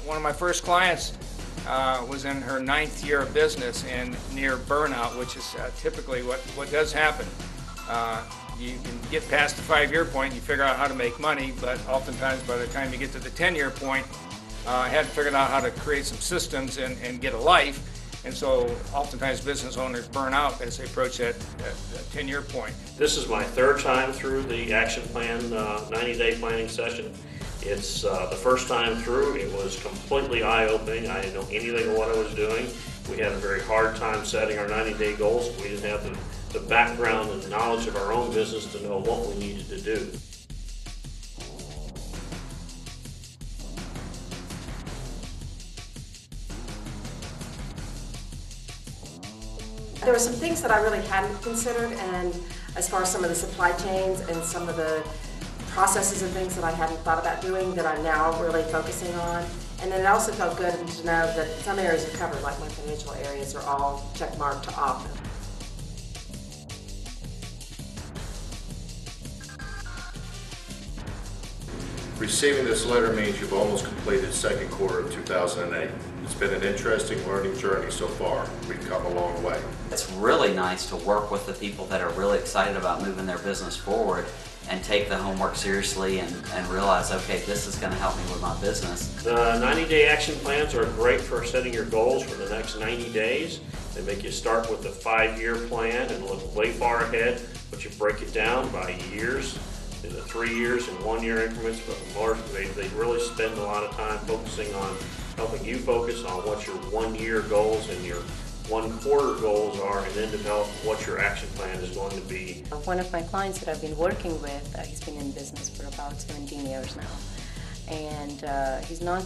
One of my first clients was in her 9th year of business and near burnout, which is typically what does happen. You can get past the 5-year point, you figure out how to make money, but oftentimes by the time you get to the 10-year point, I had figured out how to create some systems and get a life. And so oftentimes business owners burn out as they approach that 10-year point. This is my 3rd time through the action plan 90-day planning session. It's the first time through. It was completely eye-opening. I didn't know anything of what I was doing. We had a very hard time setting our 90-day goals. We didn't have the background and knowledge of our own business to know what we needed to do. There were some things that I really hadn't considered, and as far as some of the supply chains and some of the processes and things that I hadn't thought about doing that I'm now really focusing on. And then it also felt good to know that some areas are covered, like my financial areas are all checkmarked to off. Receiving this letter means you've almost completed 2nd quarter of 2008. It's been an interesting learning journey so far. We've come a long way. It's really nice to work with the people that are really excited about moving their business forward and take the homework seriously and realize, okay, this is going to help me with my business. The 90-day action plans are great for setting your goals for the next 90 days. They make you start with a 5-year plan and look way far ahead, but you break it down by years, into 3 years and 1-year increments. But more, they really spend a lot of time focusing on helping you focus on what your 1-year goals and your 1-quarter goals are, and then develop what your action plan is going to be. One of my clients that I've been working with, he's been in business for about 17 years now, and he's not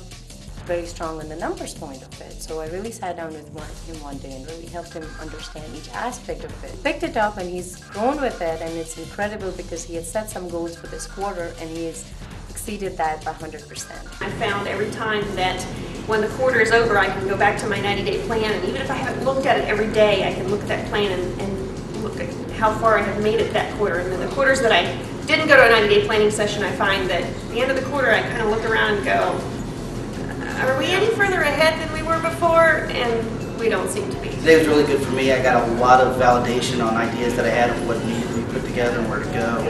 very strong on the numbers point of it. So I really sat down with him one day and really helped him understand each aspect of it. Picked it up and he's grown with it, and it's incredible because he had set some goals for this quarter and he has exceeded that by 100%. I found every time that when the quarter is over, I can go back to my 90-day plan, and even if I haven't looked at it every day, I can look at that plan and look at how far I have made it that quarter. And then the quarters that I didn't go to a 90-day planning session, I find that at the end of the quarter, I kind of look around and go, are we any further ahead than we were before? And we don't seem to be. Today was really good for me. I got a lot of validation on ideas that I had of what needed to be put together and where to go,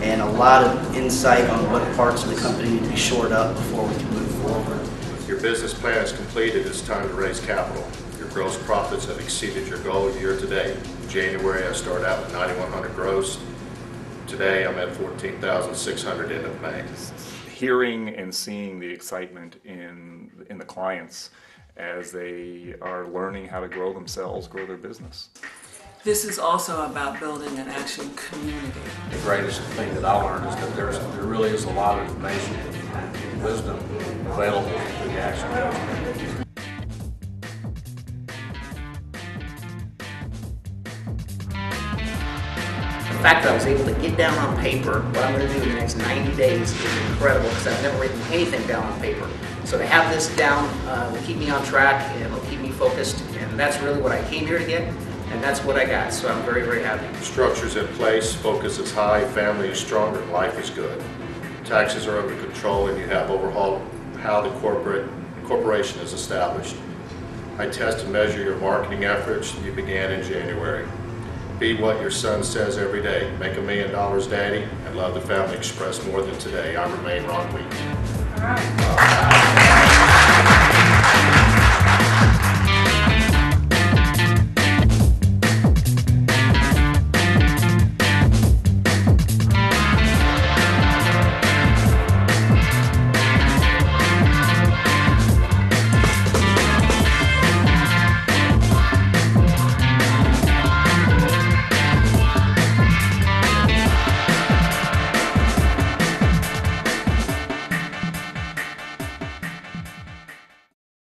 and a lot of insight on what parts of the company need to be shored up before we can move forward. Your business plan is completed. It's time to raise capital. Your gross profits have exceeded your goal year to date. In January, I started out with 9,100 gross. Today, I'm at 14,600 end of May. Hearing and seeing the excitement in the clients as they are learning how to grow themselves, grow their business. This is also about building an action community. The greatest thing that I learned is that there really is a lot of information and wisdom available through the action community. The fact that I was able to get down on paper what I'm going to do in the next 90 days is incredible, because I've never written anything down on paper. So to have this down will keep me on track and will keep me focused, and that's really what I came here to get, and that's what I got, so I'm very, very happy. Structure's in place, focus is high, family is stronger, and life is good. Taxes are under control, and you have overhauled how the corporation is established. I test and measure your marketing efforts. You began in January. Be what your son says every day. Make $1 million, Daddy, and love the family express more than today. I remain Ron Weeks. All right.